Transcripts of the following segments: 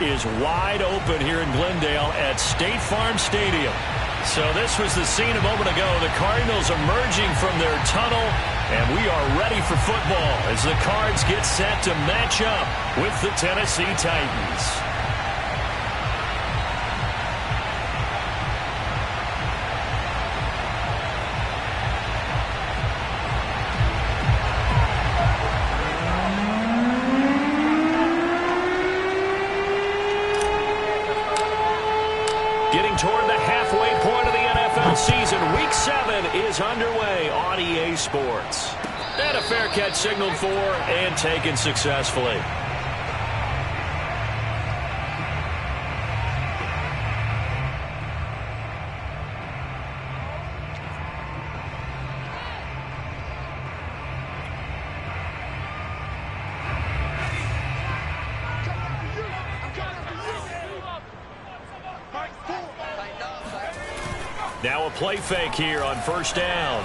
is wide open here in Glendale at State Farm Stadium. So this was the scene a moment ago. The Cardinals emerging from their tunnel, and we are ready for football as the Cards get set to match up with the Tennessee Titans. Getting toward the halfway point of the NFL season, Week 7 is underway on EA Sports. And a fair catch signaled for and taken successfully. Now a play fake here on first down.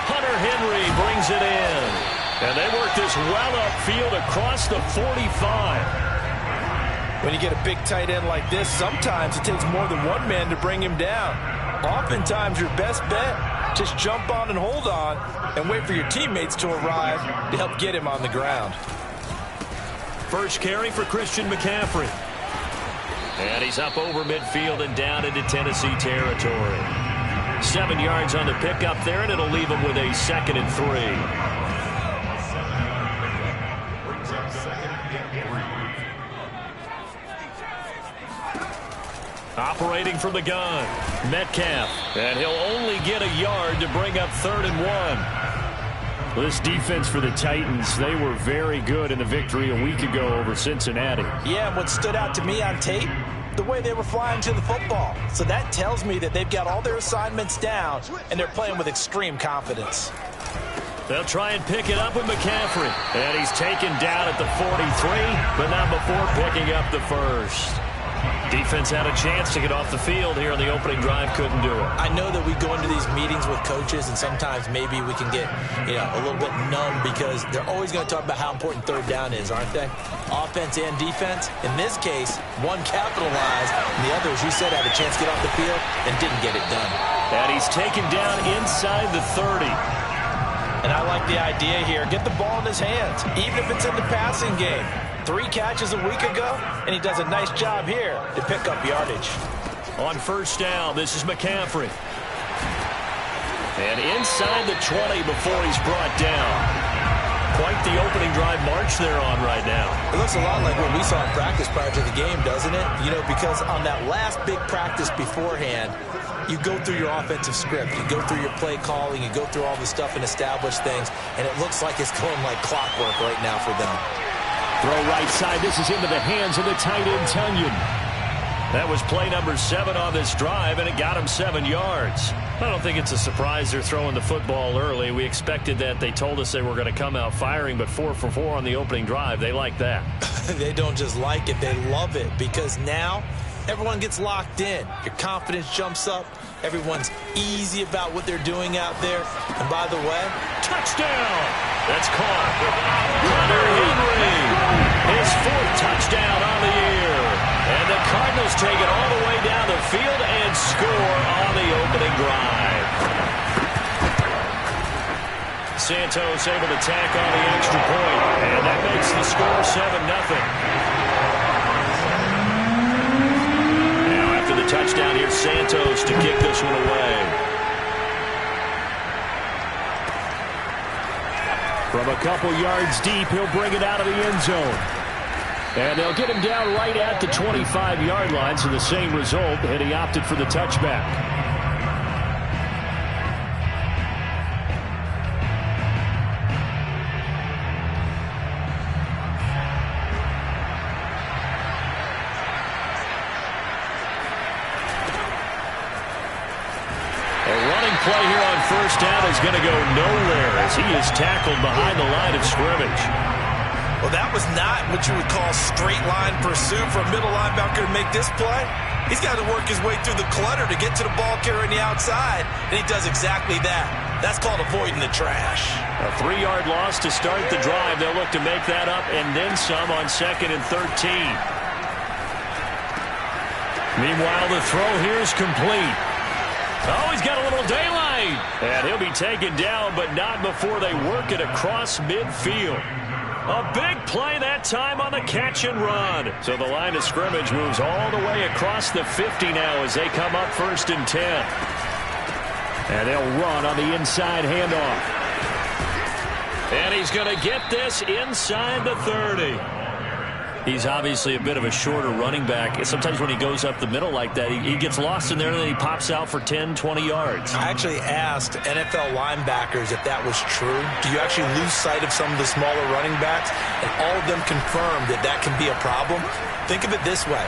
Hunter Henry brings it in. And they work this well upfield across the 45. When you get a big tight end like this, sometimes it takes more than one man to bring him down. Oftentimes your best bet, just jump on and hold on and wait for your teammates to arrive to help get him on the ground. First carry for Christian McCaffrey. And he's up over midfield and down into Tennessee territory. 7 yards on the pickup there, and it'll leave him with a 2nd and 3. Operating from the gun, Metcalf. And he'll only get a yard to bring up 3rd and 1. This defense for the Titans, they were very good in the victory a week ago over Cincinnati. Yeah, and what stood out to me on tape, the way they were flying to the football. So that tells me that they've got all their assignments down, and they're playing with extreme confidence. They'll try and pick it up with McCaffrey. And he's taken down at the 43, but not before picking up the first. Defense had a chance to get off the field here on the opening drive, couldn't do it. I know that we go into these meetings with coaches, and sometimes maybe we can get a little bit numb because they're always going to talk about how important 3rd down is, aren't they? Offense and defense. In this case, one capitalized, and the other, as you said, had a chance to get off the field and didn't get it done. And he's taken down inside the 30. And I like the idea here. Get the ball in his hands, even if it's in the passing game. 3 catches a week ago, and he does a nice job here to pick up yardage. On first down, this is McCaffrey. And inside the 20 before he's brought down. Quite the opening drive march they're on right now. It looks a lot like what we saw in practice prior to the game, doesn't it? Because on that last big practice beforehand, you go through your offensive script, you go through your play calling, you go through all the stuff and establish things, and it looks like it's going like clockwork right now for them. Throw right side. This is into the hands of the tight end, Tunyon. That was play number 7 on this drive, and it got him 7 yards. I don't think it's a surprise they're throwing the football early. We expected that. They told us they were going to come out firing, but 4 for 4 on the opening drive. They like that. They don't just like it. They love it because now everyone gets locked in. Your confidence jumps up. Everyone's easy about what they're doing out there. And by the way, touchdown! That's caught. Hunter Henry, his 4th touchdown on the year. And the Cardinals take it all the way down the field and score on the opening drive. Santos able to tack on the extra point, and that makes the score 7-0. The touchdown here, Santos to kick this one away. From a couple yards deep, he'll bring it out of the end zone. And they'll get him down right at the 25-yard line, so the same result, and he opted for the touchback. Play here on first down is going to go nowhere as he is tackled behind the line of scrimmage. Well, that was not what you would call straight line pursuit for a middle linebacker to make this play. He's got to work his way through the clutter to get to the ball carrier on the outside, and he does exactly that. That's called avoiding the trash. A 3-yard loss to start the drive. They'll look to make that up and then some on 2nd and 13. Meanwhile, the throw here is complete. Oh, he's got a little daylight. And he'll be taken down, but not before they work it across midfield. A big play that time on the catch and run. So the line of scrimmage moves all the way across the 50 now as they come up 1st and 10. And they'll run on the inside handoff. And he's going to get this inside the 30. He's obviously a bit of a shorter running back. Sometimes when he goes up the middle like that, he gets lost in there and then he pops out for 10, 20 yards. I actually asked NFL linebackers if that was true. Do you actually lose sight of some of the smaller running backs? And all of them confirmed that that can be a problem. Think of it this way.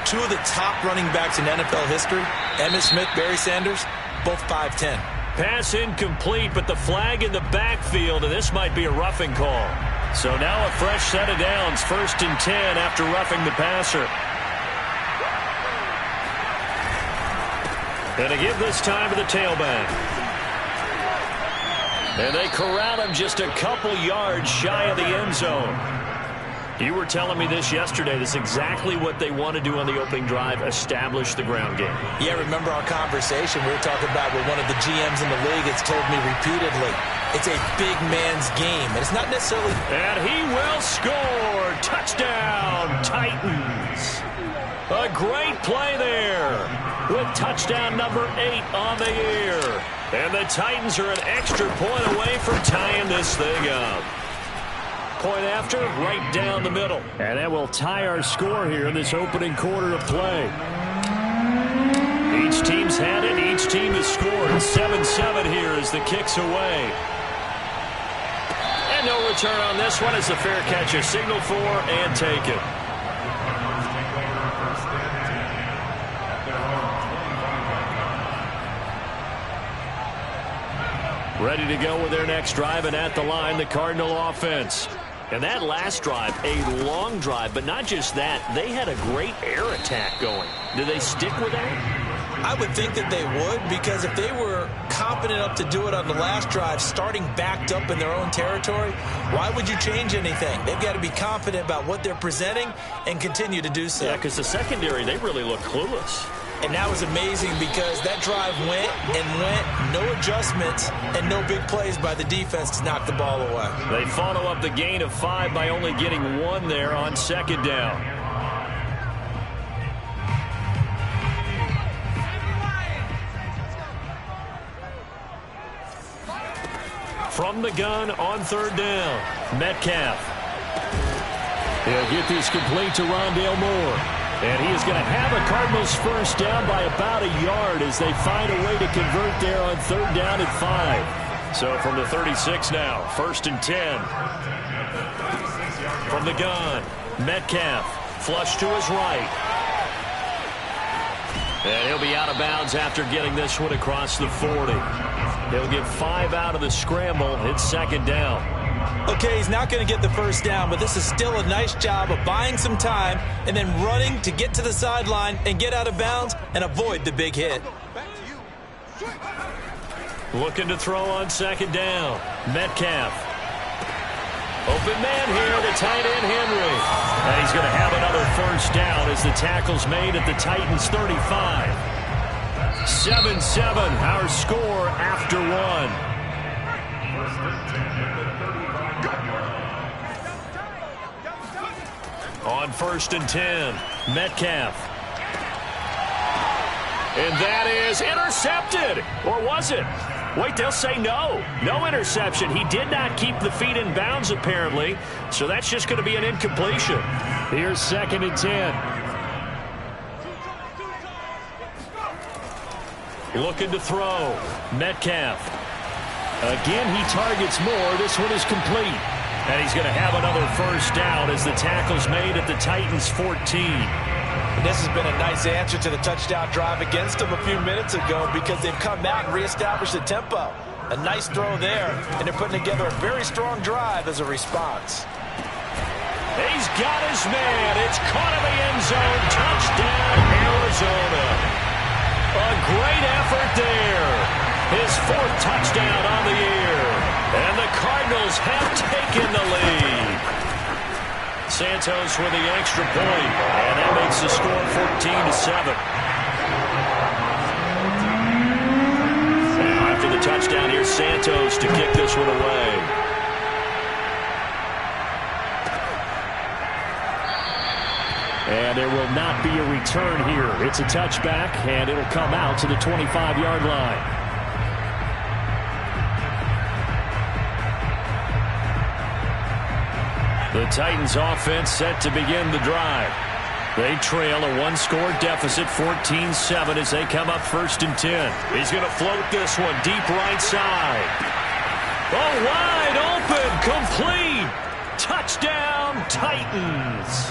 2 of the top running backs in NFL history, Emmitt Smith, Barry Sanders, both 5'10". Pass incomplete, but the flag in the backfield, and this might be a roughing call. So now a fresh set of downs, 1st and 10 after roughing the passer. And to give this time to the tailback. And they corral him just a couple yards shy of the end zone. You were telling me this yesterday. This is exactly what they want to do on the opening drive, establish the ground game. Yeah, remember our conversation we were talking about with one of the GMs in the league has told me repeatedly. It's a big man's game, and it's not necessarily... And he will score! Touchdown, Titans! A great play there with touchdown number 8 on the year. And the Titans are an extra point away from tying this thing up. Point after, right down the middle. And that will tie our score here in this opening quarter of play. Each team's had it. Each team has scored. 7-7 here as the kick's away. And no return on this one. It's a fair catch. A signal for and take it. Ready to go with their next drive, and at the line, the Cardinal offense. And that last drive, a long drive, but not just that. They had a great air attack going. Do they stick with that? I would think that they would, because if they were confident enough to do it on the last drive, starting backed up in their own territory, why would you change anything? They've got to be confident about what they're presenting and continue to do so. Yeah, because the secondary, they really look clueless. And that was amazing because that drive went and went, no adjustments, and no big plays by the defense to knock the ball away. They follow up the gain of 5 by only getting 1 there on 2nd down. From the gun on 3rd down, Metcalf. He'll get this complete to Rondale Moore. And he is going to have a Cardinals first down by about a yard as they find a way to convert there on 3rd down and 5. So from the 36 now, 1st and 10. From the gun, Metcalf, flush to his right. And he'll be out of bounds after getting this one across the 40. He'll get 5 out of the scramble. It's 2nd down. Okay, he's not going to get the first down, but this is still a nice job of buying some time and then running to get to the sideline and get out of bounds and avoid the big hit. Looking to throw on 2nd down. Metcalf. Open man here, the tight end Henry. And he's going to have another first down as the tackle's made at the Titans 35. 7-7, our score after 1. On 1st and 10, Metcalf. And that is intercepted. Or was it? Wait, they'll say no. No interception. He did not keep the feet in bounds, apparently. So that's just going to be an incompletion. Here's 2nd and 10. Looking to throw. Metcalf. Again, he targets more. This one is complete. And he's going to have another first down as the tackle's made at the Titans 14. And this has been a nice answer to the touchdown drive against them a few minutes ago because they've come out and reestablished the tempo. A nice throw there, and they're putting together a very strong drive as a response. He's got his man. It's caught in the end zone. Touchdown, Arizona. A great effort there. His 4th touchdown on the year. And the Cardinals have taken the lead. Santos with the extra point. And that makes the score 14-7. And after the touchdown, here's Santos to kick this one away. And there will not be a return here. It's a touchback, and it'll come out to the 25-yard line. The Titans offense set to begin the drive. They trail a 1-score deficit, 14-7, as they come up 1st and 10. He's going to float this one deep right side. Oh, wide open, complete. Touchdown, Titans.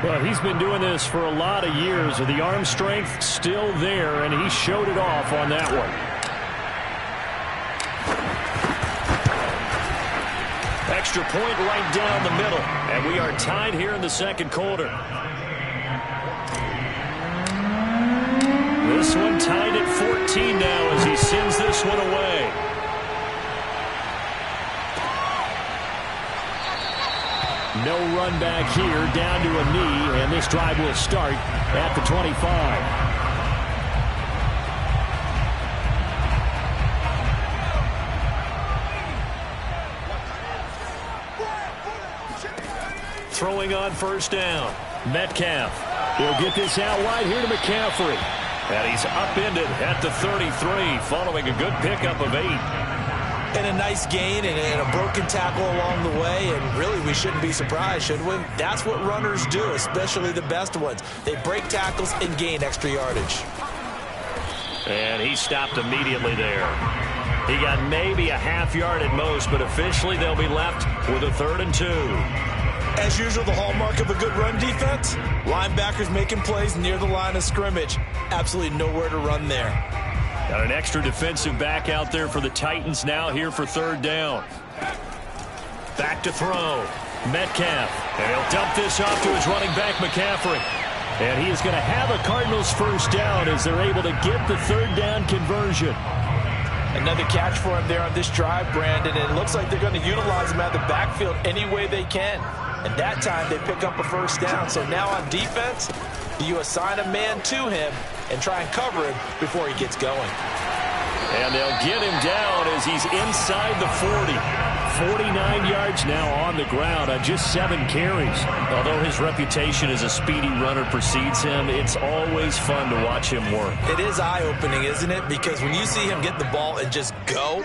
Well, he's been doing this for a lot of years with the arm strength still there, and he showed it off on that one. Extra point right down the middle, and we are tied here in the second quarter. This one tied at 14 now as he sends this one away. No run back here, down to a knee, and this drive will start at the 25. Throwing on 1st down. Metcalf. He'll get this out wide here to McCaffrey. And he's upended at the 33, following a good pickup of 8. And a nice gain and a broken tackle along the way, and really we shouldn't be surprised, should we? That's what runners do, especially the best ones. They break tackles and gain extra yardage. And he stopped immediately there. He got maybe a half yard at most, but officially they'll be left with a 3rd and 2. As usual, the hallmark of a good run defense, linebackers making plays near the line of scrimmage. Absolutely nowhere to run there. Got an extra defensive back out there for the Titans now here for 3rd down. Back to throw. Metcalf. And he'll dump this off to his running back, McCaffrey. And he is going to have a Cardinals 1st down as they're able to get the 3rd down conversion. Another catch for him there on this drive, Brandon. And it looks like they're going to utilize him out of the backfield any way they can. And that time they pick up a 1st down. So now on defense, you assign a man to him and try and cover him before he gets going. And they'll get him down as he's inside the 40. 49 yards now on the ground on just 7 carries. Although his reputation as a speedy runner precedes him, it's always fun to watch him work. It is eye-opening, isn't it? Because when you see him get the ball and just go,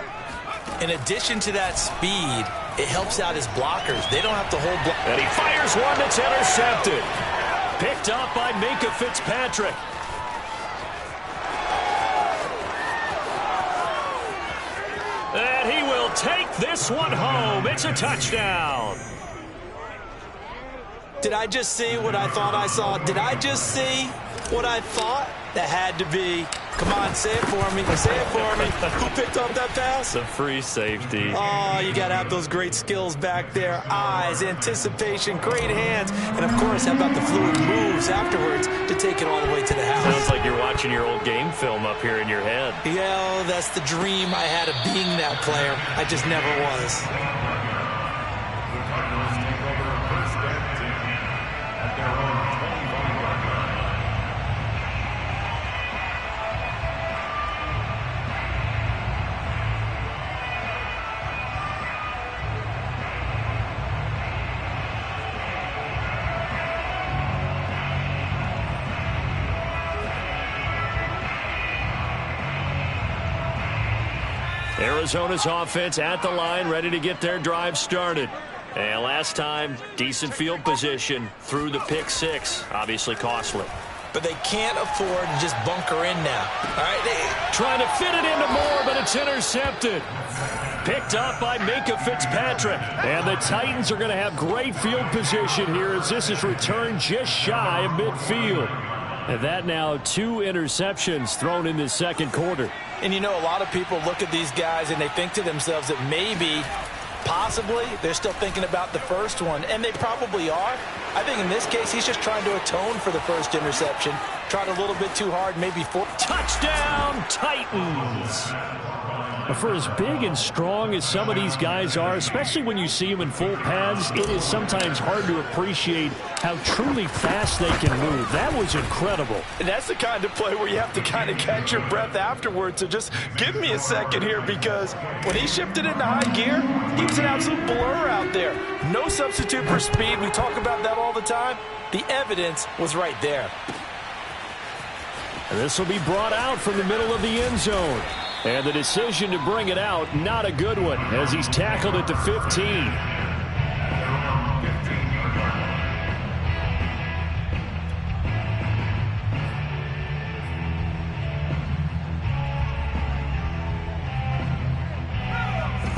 in addition to that speed, it helps out his blockers. They don't have to hold block. And he fires one that's intercepted. Picked up by Minkah Fitzpatrick. And he will take this one home. It's a touchdown. Did I just see what I thought I saw? Did I just see what I thought? That had to be. Come on, say it for me. Say it for me. Who picked up that pass? The free safety. Oh, you got to have those great skills back there. Eyes, anticipation, great hands. And, of course, how about the fluid moves afterwards to take it all the way to the house? Sounds like you're watching your old game film up here in your head. Yeah, that's the dream I had of being that player. I just never was. Arizona's offense at the line, ready to get their drive started. And last time, decent field position through the pick 6. Obviously costly. But they can't afford to just bunker in now. All right, trying to fit it into Moore, but it's intercepted. Picked up by Minkah Fitzpatrick. And the Titans are going to have great field position here as this is returned just shy of midfield. And that now 2 interceptions thrown in the second quarter. And you know, a lot of people look at these guys and they think to themselves that maybe, possibly, they're still thinking about the first one. And they probably are. I think in this case, he's just trying to atone for the first interception. Tried a little bit too hard, maybe four. Touchdown, Titans! For as big and strong as some of these guys are, especially when you see them in full pads, it is sometimes hard to appreciate how truly fast they can move. That was incredible. And that's the kind of play where you have to kind of catch your breath afterwards. So just give me a second here, because when he shifted into high gear, he was an absolute blur out there. No substitute for speed. We talk about that all the time. The evidence was right there. And this will be brought out from the middle of the end zone. And the decision to bring it out, not a good one, as he's tackled at the 15.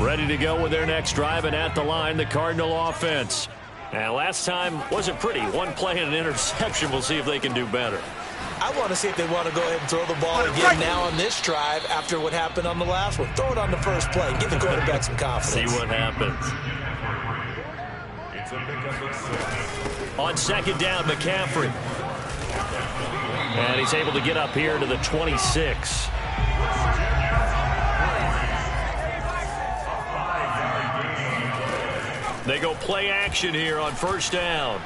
Ready to go with their next drive, and at the line, the Cardinal offense. And last time wasn't pretty. One play and an interception. We'll see if they can do better. I want to see if they want to go ahead and throw the ball again now on this drive after what happened on the last one. Throw it on the first play. Give the quarterback some confidence. See what happens. On second down, McCaffrey. And he's able to get up here to the 26. They go play action here on first down.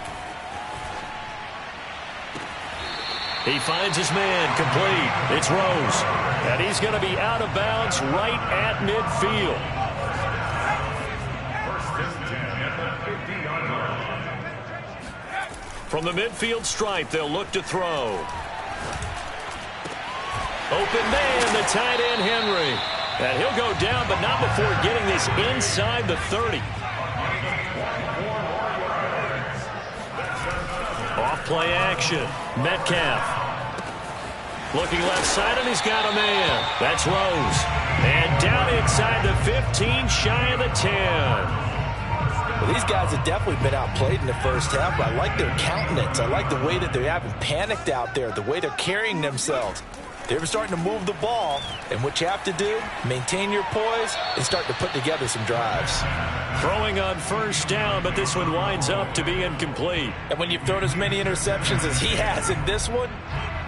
He finds his man, complete. It's Rose. And he's going to be out of bounds right at midfield. From the midfield stripe, they'll look to throw. Open man, the tight end, Henry. And he'll go down, but not before getting this inside the 30. Off play action. Metcalf. Looking left side, and he's got a man. That's Rose. And down inside the 15, shy of the 10. Well, these guys have definitely been outplayed in the first half, but I like their countenance. I like the way that they haven't panicked out there, the way they're carrying themselves. They're starting to move the ball, and what you have to do, maintain your poise and start to put together some drives. Throwing on first down, but this one winds up to be incomplete. And when you've thrown as many interceptions as he has in this one,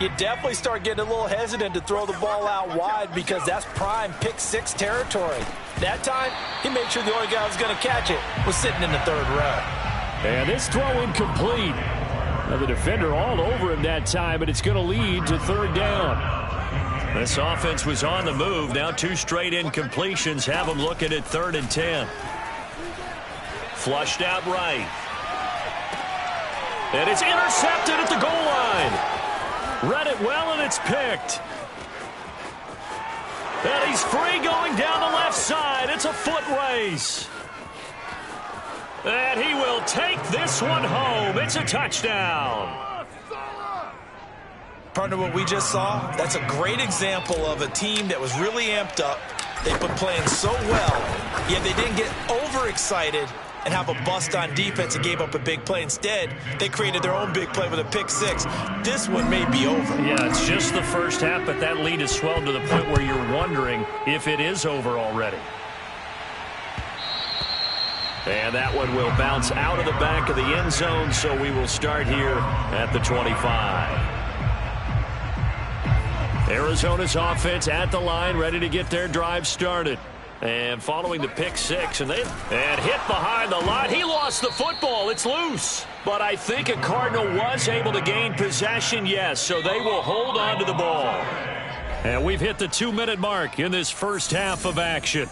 you definitely start getting a little hesitant to throw the ball out wide, because that's prime pick-6 territory. That time, he made sure the only guy who was going to catch it was sitting in the third row. And this throw incomplete. Now the defender all over him that time, but it's going to lead to third down. This offense was on the move. Now 2 straight incompletions have them looking at 3rd and 10. Flushed out right. And it's intercepted at the goal line. Read it well, and it's picked. And he's free going down the left side. It's a foot race. And he will take this one home. It's a touchdown. Partner, what we just saw, that's a great example of a team that was really amped up. They've been playing so well, yet they didn't get overexcited and have a bust on defense and gave up a big play. Instead, they created their own big play with a pick-6. This one may be over. Yeah, it's just the first half, but that lead has swelled to the point where you're wondering if it is over already. And that one will bounce out of the back of the end zone, so we will start here at the 25. Arizona's offense at the line, ready to get their drive started. And following the pick-6, and hit behind the line. He lost the football. It's loose. But I think a Cardinal was able to gain possession, yes, so they will hold on to the ball. And we've hit the 2-minute mark in this first half of action.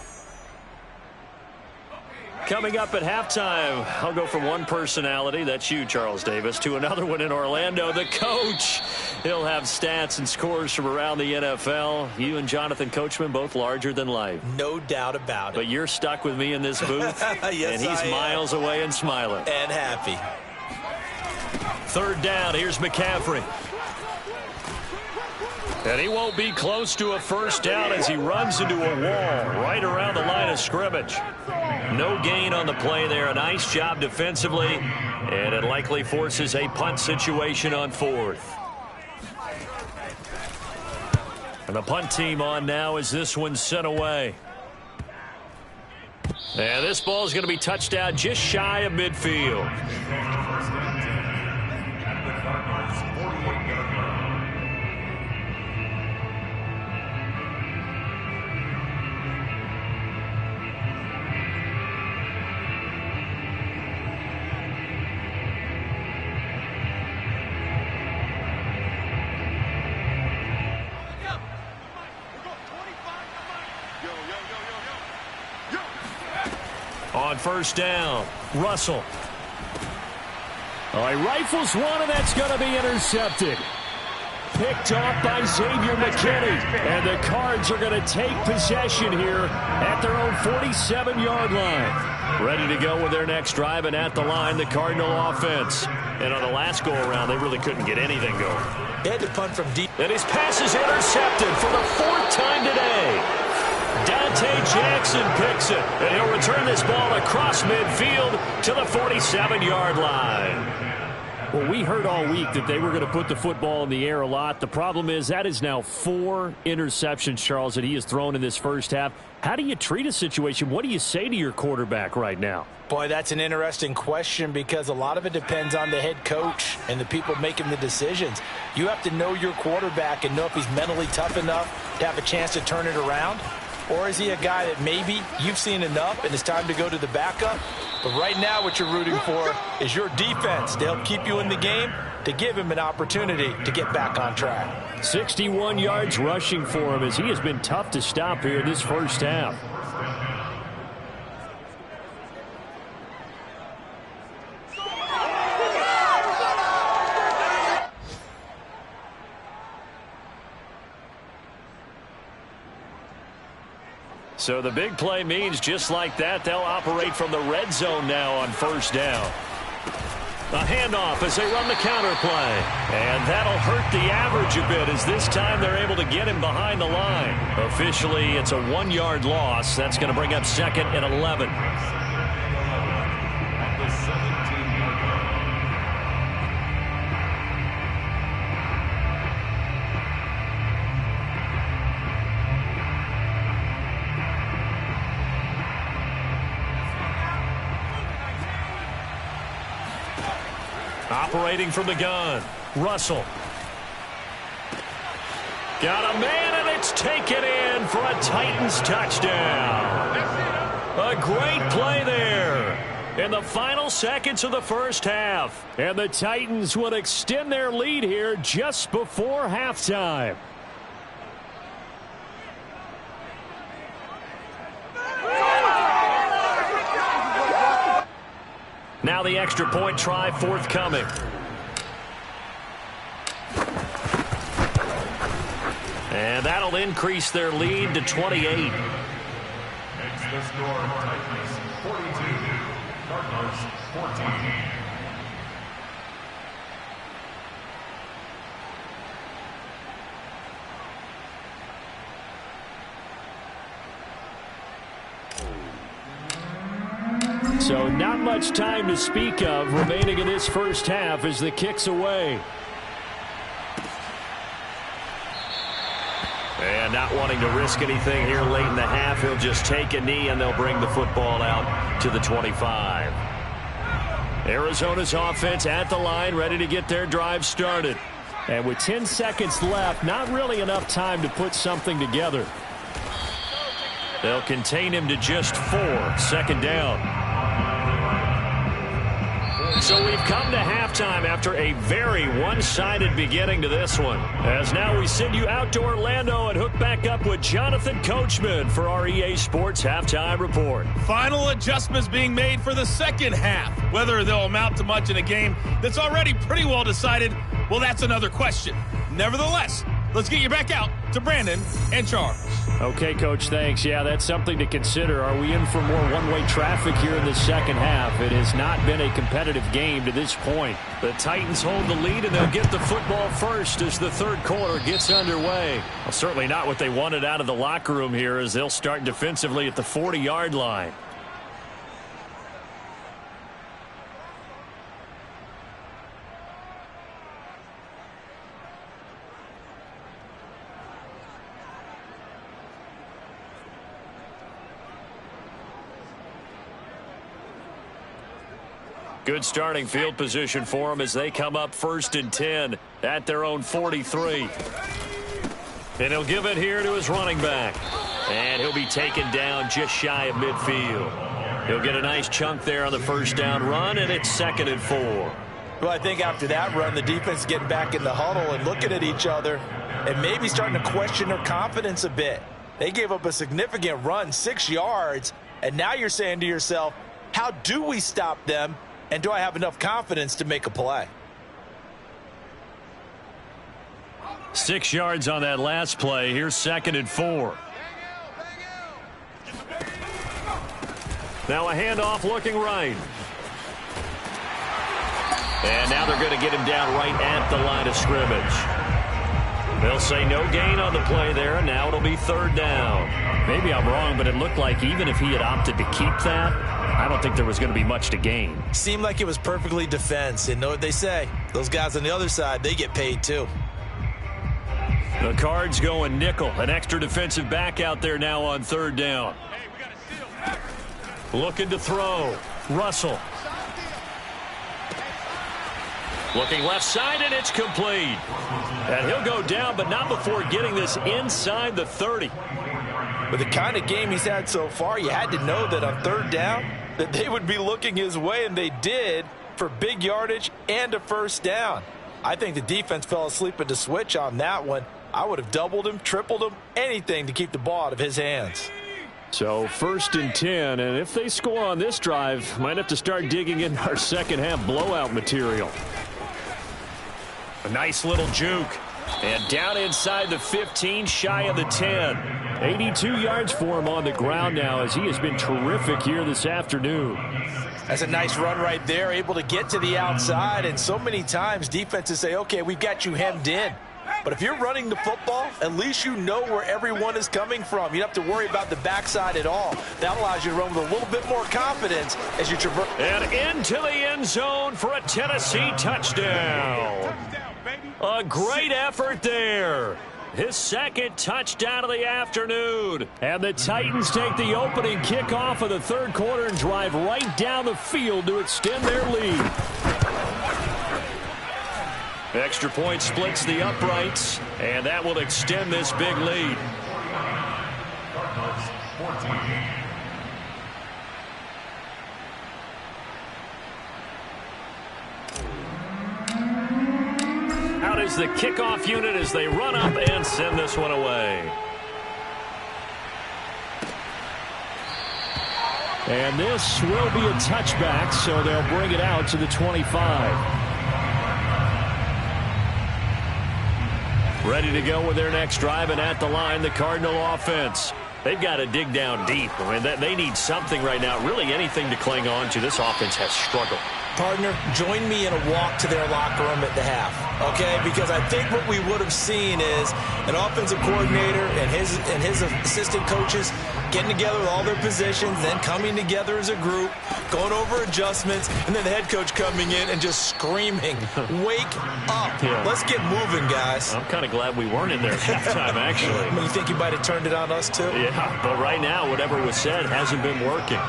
Coming up at halftime, I'll go from one personality, that's you, Charles Davis, to another one in Orlando, the coach. He'll have stats and scores from around the NFL. You and Jonathan Coachman, both larger than life. No doubt about it. But you're stuck with me in this booth, yes, and he's miles away and smiling. And happy. 3rd down, here's McCaffrey. And he won't be close to a first down as he runs into a wall right around the line of scrimmage. No gain on the play there. A nice job defensively, and it likely forces a punt situation on 4th. And the punt team on now as this one's sent away. And this ball is going to be touched out just shy of midfield. On first down, Russell. Oh, he rifles one, and that's going to be intercepted. Picked off by Xavier McKinney. And the Cards are going to take possession here at their own 47-yard line. Ready to go with their next drive, and at the line, the Cardinal offense. And on the last go-around, they really couldn't get anything going. They had to punt from deep. And his pass is intercepted for the 4th time today. Dante Jackson picks it, and he'll return this ball across midfield to the 47-yard line. Well, we heard all week that they were going to put the football in the air a lot. The problem is that is now 4 interceptions, Charles, that he has thrown in this first half. How do you treat a situation? What do you say to your quarterback right now? Boy, that's an interesting question because a lot of it depends on the head coach and the people making the decisions. You have to know your quarterback and know if he's mentally tough enough to have a chance to turn it around. Or is he a guy that maybe you've seen enough and it's time to go to the backup? But right now what you're rooting for is your defense to help keep you in the game, to give him an opportunity to get back on track. 61 yards rushing for him as he has been tough to stop here in this first half. So the big play means just like that, they'll operate from the red zone now on first down. A handoff as they run the counter play. And that'll hurt the average a bit as this time they're able to get him behind the line. Officially, it's a 1-yard loss. That's going to bring up 2nd and 11. Operating from the gun, Russell. Got a man, and it's taken in for a Titans touchdown. A great play there in the final seconds of the first half. And the Titans will extend their lead here just before halftime. Now the extra point try forthcoming. And that'll increase their lead to 28. Makes the score Titans 42, Cardinals 14. So not much time to speak of remaining in this first half as the kick's away. And not wanting to risk anything here late in the half, he'll just take a knee and they'll bring the football out to the 25. Arizona's offense at the line, ready to get their drive started. And with 10 seconds left, not really enough time to put something together. They'll contain him to just 4, 2nd down. So we've come to halftime after a very one-sided beginning to this one. As now we send you out to Orlando and hook back up with Jonathan Coachman for our EA Sports Halftime Report. Final adjustments being made for the second half. Whether they'll amount to much in a game that's already pretty well decided, well, that's another question. Nevertheless, let's get you back out to Brandon and Charles. Okay, Coach, thanks. Yeah, that's something to consider. Are we in for more one-way traffic here in the second half? It has not been a competitive game to this point. The Titans hold the lead, and they'll get the football first as the third quarter gets underway. Well, certainly not what they wanted out of the locker room here as they'll start defensively at the 40-yard line. Good starting field position for them as they come up 1st and 10 at their own 43. And he'll give it here to his running back. And he'll be taken down just shy of midfield. He'll get a nice chunk there on the first down run, and it's 2nd and 4. Well, I think after that run, the defense is getting back in the huddle and looking at each other and maybe starting to question their confidence a bit. They gave up a significant run, 6 yards, and now you're saying to yourself, how do we stop them, and do I have enough confidence to make a play? 6 yards on that last play. Here's 2nd and 4. Now a handoff looking right. And now they're going to get him down right at the line of scrimmage. They'll say no gain on the play there, and now it'll be 3rd down. Maybe I'm wrong, but it looked like even if he had opted to keep that, I don't think there was going to be much to gain. Seemed like it was perfectly defense. And know what they say? Those guys on the other side, they get paid too. The Cards going nickel. An extra defensive back out there now on 3rd down. Looking to throw. Russell. Looking left side, and it's complete. And he'll go down, but not before getting this inside the 30. With the kind of game he's had so far, you had to know that on 3rd down that they would be looking his way, and they did, for big yardage and a 1st down. I think the defense fell asleep at the switch on that one. I would have doubled him, tripled him, anything to keep the ball out of his hands. So 1st and 10, and if they score on this drive, might have to start digging in our second half blowout material. A nice little juke. And down inside the 15, shy of the 10. 82 yards for him on the ground now as he has been terrific here this afternoon. That's a nice run right there, able to get to the outside. And so many times defenses say, okay, we've got you hemmed in. But if you're running the football, at least you know where everyone is coming from. You don't have to worry about the backside at all. That allows you to run with a little bit more confidence as you traverse. And into the end zone for a Tennessee touchdown. A great effort there. His 2nd touchdown of the afternoon. And the Titans take the opening kickoff of the 3rd quarter and drive right down the field to extend their lead. Extra point splits the uprights, and that will extend this big lead. Out is the kickoff unit as they run up and send this one away. And this will be a touchback, so they'll bring it out to the 25. Ready to go with their next drive, and at the line, the Cardinal offense. They've got to dig down deep. I mean, they need something right now, really anything to cling on to. This offense has struggled. Partner, join me in a walk to their locker room at the half, okay? Because I think what we would have seen is an offensive coordinator and his assistant coaches getting together with all their positions, then coming together as a group, going over adjustments, and then the head coach coming in and just screaming, wake up. Yeah. Let's get moving, guys. I'm kind of glad we weren't in there at halftime, actually. You think you might have turned it on us, too? Yeah, but right now, whatever was said hasn't been working.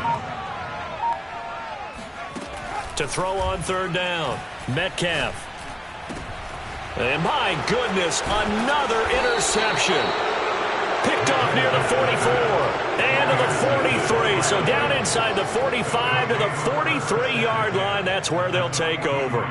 To throw on 3rd down, Metcalf. And my goodness, another interception. Picked off near the 44 and to the 43. So down inside the 45 to the 43-yard line. That's where they'll take over.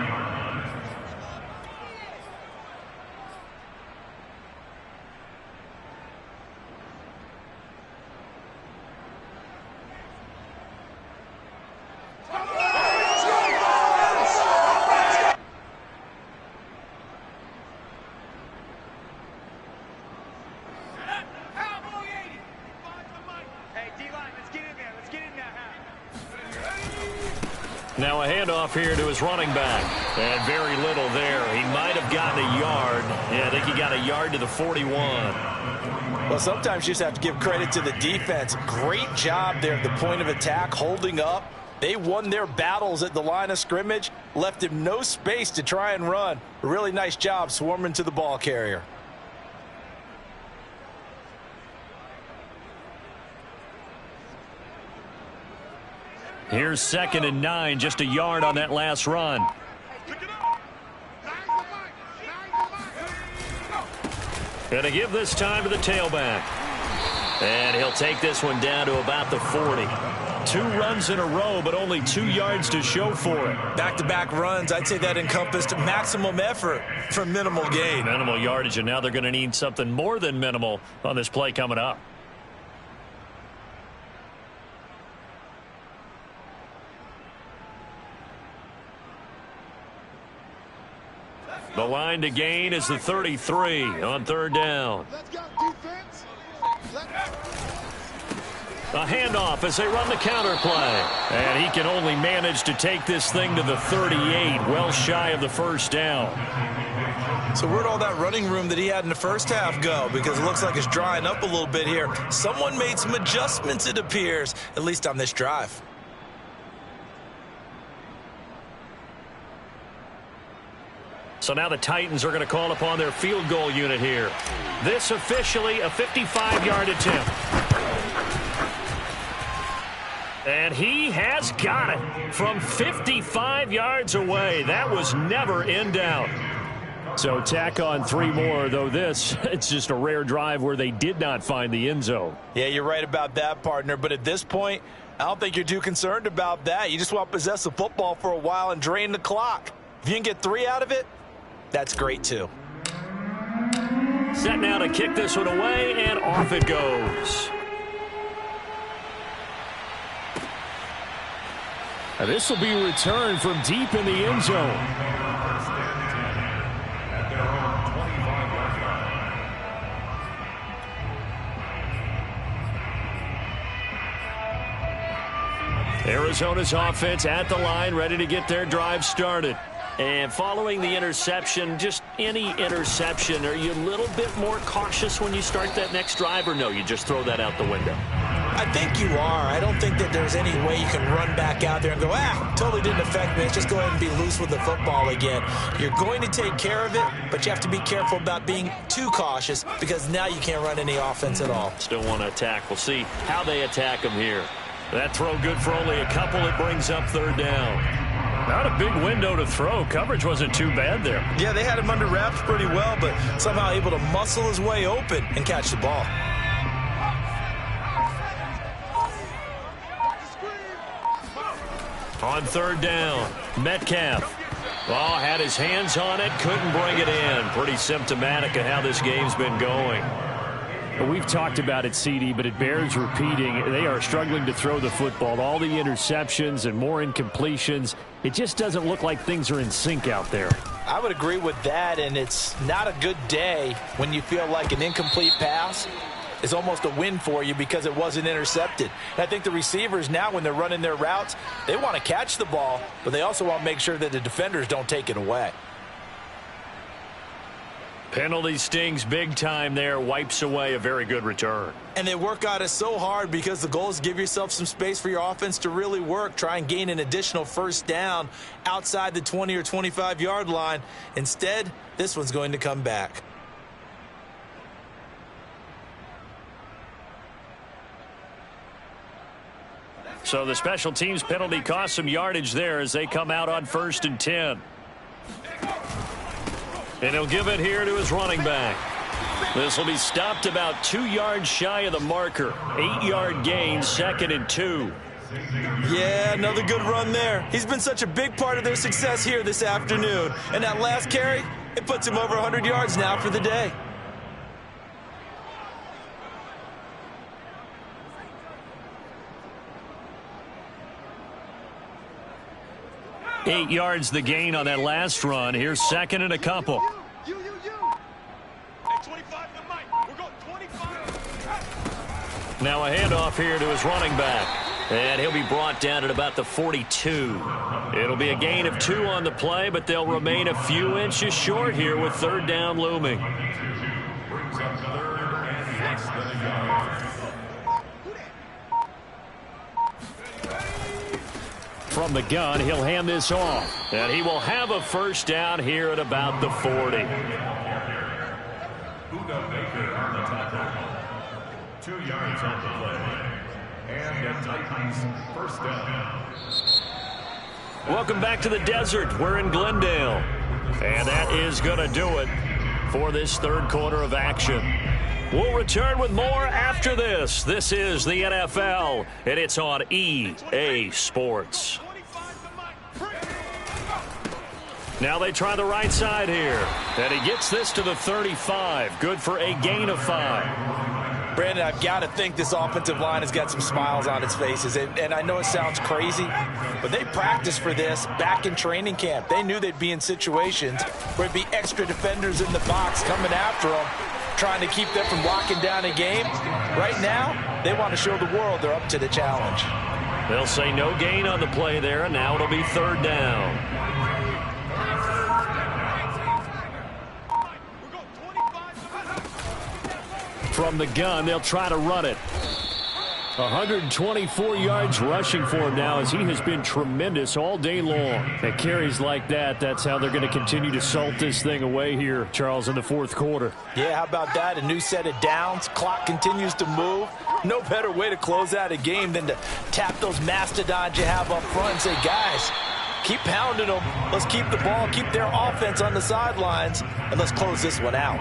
Now a handoff here to his running back. And very little there. He might have gotten a yard. Yeah, I think he got a yard to the 41. Well, sometimes you just have to give credit to the defense. Great job there at the point of attack, holding up. They won their battles at the line of scrimmage, left him no space to try and run. A really nice job swarming to the ball carrier. Here's 2nd and 9, just a yard on that last run. Gonna give this time to the tailback. And he'll take this one down to about the 40. 2 runs in a row, but only 2 yards to show for it. Back-to-back runs, I'd say that encompassed maximum effort for minimal gain. Minimal yardage, and now they're going to need something more than minimal on this play coming up. The line to gain is the 33 on 3rd down. Let's go, defense. A handoff as they run the counter play. And he can only manage to take this thing to the 38, well shy of the 1st down. So where'd all that running room that he had in the first half go? Because it looks like it's drying up a little bit here. Someone made some adjustments, it appears, at least on this drive. So now the Titans are going to call upon their field goal unit here. This officially a 55-yard attempt. And he has got it from 55 yards away. That was never in doubt. So tack on 3 more, though this, it's just a rare drive where they did not find the end zone. Yeah, you're right about that, partner. But at this point, I don't think you're too concerned about that. You just want to possess the football for a while and drain the clock. If you can get 3 out of it, that's great, too. Set now to kick this one away, and off it goes. This will be returned from deep in the end zone. At their own 25-yard line. Arizona's offense at the line, ready to get their drive started. And following the interception, just any interception, are you a little bit more cautious when you start that next drive, or no, you just throw that out the window? I think you are. I don't think that there's any way you can run back out there and go, totally didn't affect me. Let's just go ahead and be loose with the football again. You're going to take care of it, but you have to be careful about being too cautious because now you can't run any offense at all. Still want to attack. We'll see how they attack them here. That throw good for only a couple. It brings up 3rd down. Not a big window to throw. Coverage wasn't too bad there. Yeah, they had him under wraps pretty well, but somehow able to muscle his way open and catch the ball. On 3rd down, Metcalf. Had his hands on it, couldn't bring it in. Pretty symptomatic of how this game's been going. Well, we've talked about it, CD, but it bears repeating. They are struggling to throw the football. All the interceptions and more incompletions. It just doesn't look like things are in sync out there. I would agree with that, and it's not a good day when you feel like an incomplete pass is almost a win for you because it wasn't intercepted. And I think the receivers now, when they're running their routes, they want to catch the ball, but they also want to make sure that the defenders don't take it away. Penalty stings big time there, wipes away a very good return. And they work on it so hard because the goal is to give yourself some space for your offense to really work. Try and gain an additional 1st down outside the 20 or 25-yard line. Instead, this one's going to come back. So the special teams penalty cost some yardage there as they come out on 1st and 10. And he'll give it here to his running back. This will be stopped about 2 yards shy of the marker. 8-yard gain, 2nd and 2. Yeah, another good run there. He's been such a big part of their success here this afternoon. And that last carry, it puts him over 100 yards now for the day. Eight yards the gain on that last run. Here's 2nd and a couple. Hey, 25 to Mike. We're going 25. Now a handoff here to his running back. And he'll be brought down at about the 42. It'll be a gain of 2 on the play, but they'll remain a few inches short here with 3rd down looming. Brings up 3rd and less than a yard. From the gun, he'll hand this off. And he will have a 1st down here at about the 40. Baker on the tackle. 2 yards on the play. And the Titans first down. Welcome back to the desert. We're in Glendale. And that is going to do it for this third quarter of action. We'll return with more after this. This is the NFL, and it's on EA Sports. Now they try the right side here. And he gets this to the 35. Good for a gain of 5. Brandon, I've got to think this offensive line has got some smiles on its faces. And I know it sounds crazy, but they practiced for this back in training camp. They knew they'd be in situations where there'd be extra defenders in the box coming after them, trying to keep them from locking down a game. Right now, they want to show the world they're up to the challenge. They'll say no gain on the play there, and now it'll be third down. From the gun, they'll try to run it. 124 yards rushing for him now, as he has been tremendous all day long. At carries like that, that's how they're going to continue to salt this thing away here, Charles, in the fourth quarter. Yeah, how about that? A new set of downs. Clock continues to move. No better way to close out a game than to tap those mastodons you have up front and say, guys, keep pounding them. Let's keep the ball, keep their offense on the sidelines, and let's close this one out.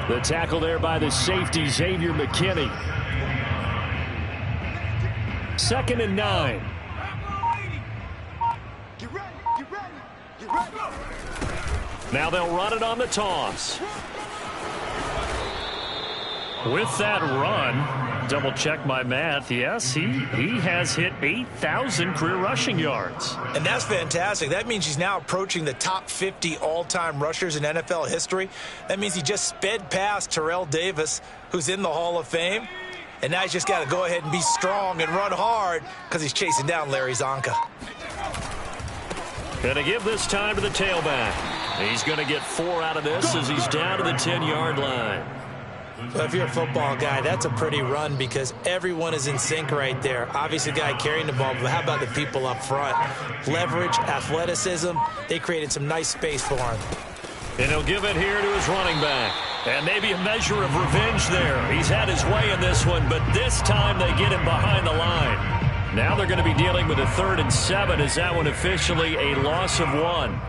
The tackle there by the safety, Xavier McKinney. 2nd and 9. Now they'll run it on the toss. With that run, double check my math. Yes, he has hit 8,000 career rushing yards. And that's fantastic. That means he's now approaching the top 50 all-time rushers in NFL history. That means he just sped past Terrell Davis, who's in the Hall of Fame. And now he's just got to go ahead and be strong and run hard because he's chasing down Larry Zonka. Going to give this time to the tailback. He's going to get 4 out of this as he's down to the 10-yard line. Well, if you're a football guy, that's a pretty run because everyone is in sync right there. Obviously, the guy carrying the ball, but how about the people up front? Leverage, athleticism, they created some nice space for him. And he'll give it here to his running back. And maybe a measure of revenge there. He's had his way in this one, but this time they get him behind the line. Now they're going to be dealing with a 3rd and 7. Is that one officially a loss of 1?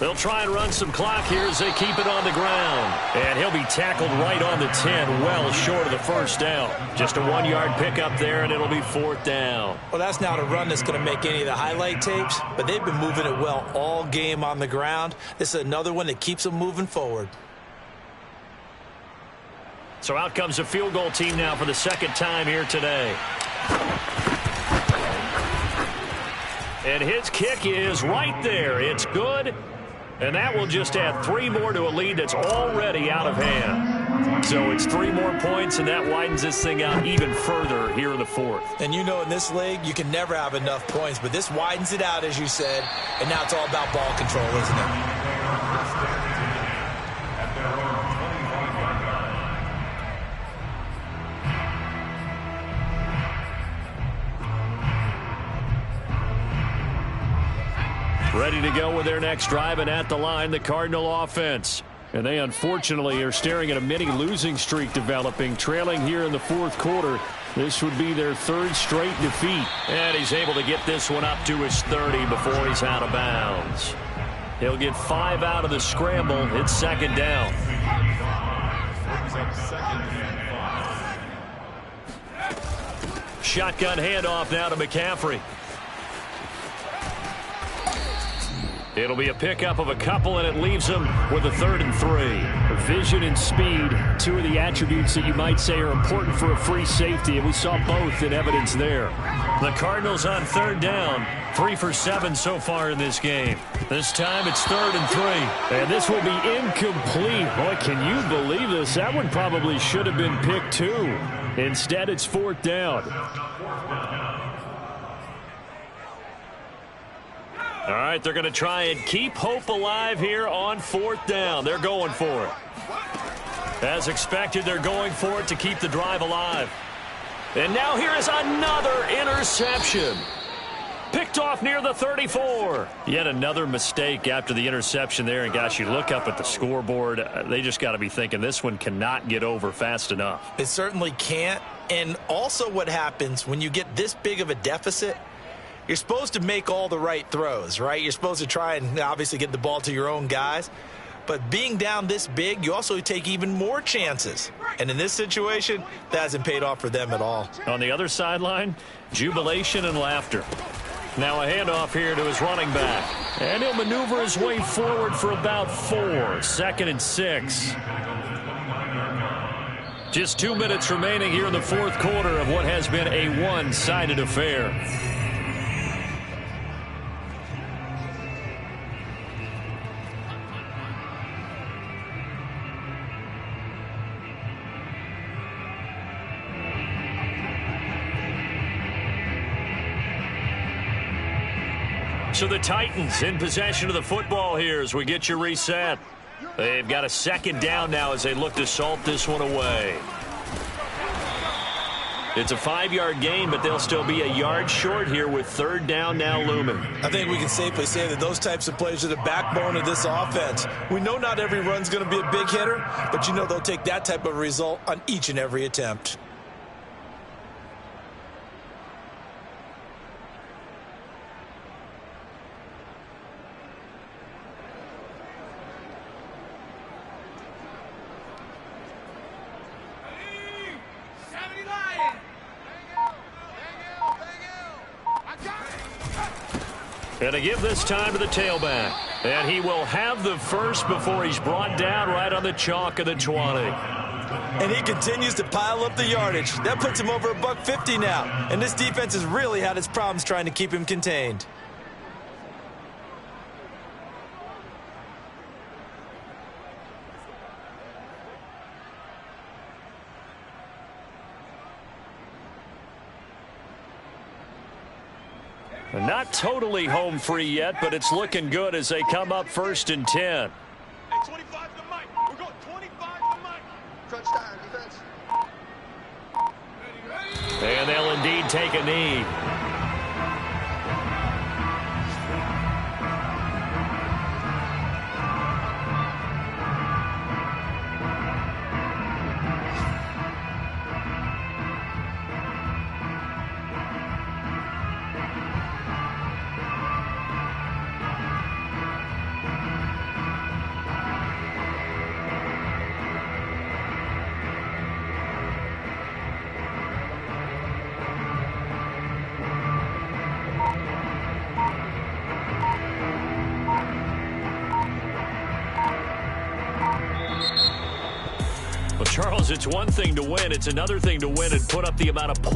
They'll try and run some clock here as they keep it on the ground. And he'll be tackled right on the 10, well short of the first down. Just a 1-yard pickup there, and it'll be 4th down. Well, that's not a run that's going to make any of the highlight tapes, but they've been moving it well all game on the ground. This is another one that keeps them moving forward. So out comes a field goal team now for the 2nd time here today. And his kick is right there. It's good. And that will just add 3 more to a lead that's already out of hand. So it's 3 more points, and that widens this thing out even further here in the 4th. And you know in this league, you can never have enough points, but this widens it out, as you said, and now it's all about ball control, isn't it? Ready to go with their next drive, and at the line, the Cardinal offense. And they unfortunately are staring at a mini losing streak developing, trailing here in the 4th quarter. This would be their 3rd straight defeat. And he's able to get this one up to his 30 before he's out of bounds. He'll get 5 out of the scramble. It's 2nd down. Shotgun handoff now to McCaffrey. It'll be a pickup of a couple, and it leaves them with a 3rd and 3. Vision and speed, 2 of the attributes that you might say are important for a free safety, and we saw both in evidence there. The Cardinals on 3rd down, 3 for 7 so far in this game. This time it's 3rd and 3, and this will be incomplete. Boy, can you believe this? That one probably should have been picked too. Instead, it's 4th down. All right, they're going to try and keep hope alive here on 4th down. They're going for it. As expected, they're going for it to keep the drive alive. And now here is another interception. Picked off near the 34. Yet another mistake after the interception there. And, gosh, you look up at the scoreboard. They just got to be thinking this one cannot get over fast enough. It certainly can't. And also what happens when you get this big of a deficit, you're supposed to make all the right throws, right? You're supposed to try and obviously get the ball to your own guys. But being down this big, you also take even more chances. And in this situation, that hasn't paid off for them at all. On the other sideline, jubilation and laughter. Now a handoff here to his running back. And he'll maneuver his way forward for about 4. 2nd and 6. Just 2 minutes remaining here in the fourth quarter of what has been a one-sided affair. So the Titans in possession of the football here as we get you reset. They've got a 2nd down now as they look to salt this one away. It's a 5-yard gain, but they'll still be a yard short here with 3rd down now looming. I think we can safely say that those types of plays are the backbone of this offense. We know not every run's going to be a big hitter, but you know they'll take that type of result on each and every attempt. And to give this time to the tailback. And he will have the first before he's brought down right on the chalk of the 20. And he continues to pile up the yardage. That puts him over $150 now. And this defense has really had its problems trying to keep him contained. Not totally home free yet, but it's looking good as they come up 1st and 10. Hey, 25 to Mike. We're going 25 to Mike. Crunch time, defense. And they'll indeed take a knee. Charles, it's one thing to win. It's another thing to win and put up the amount of points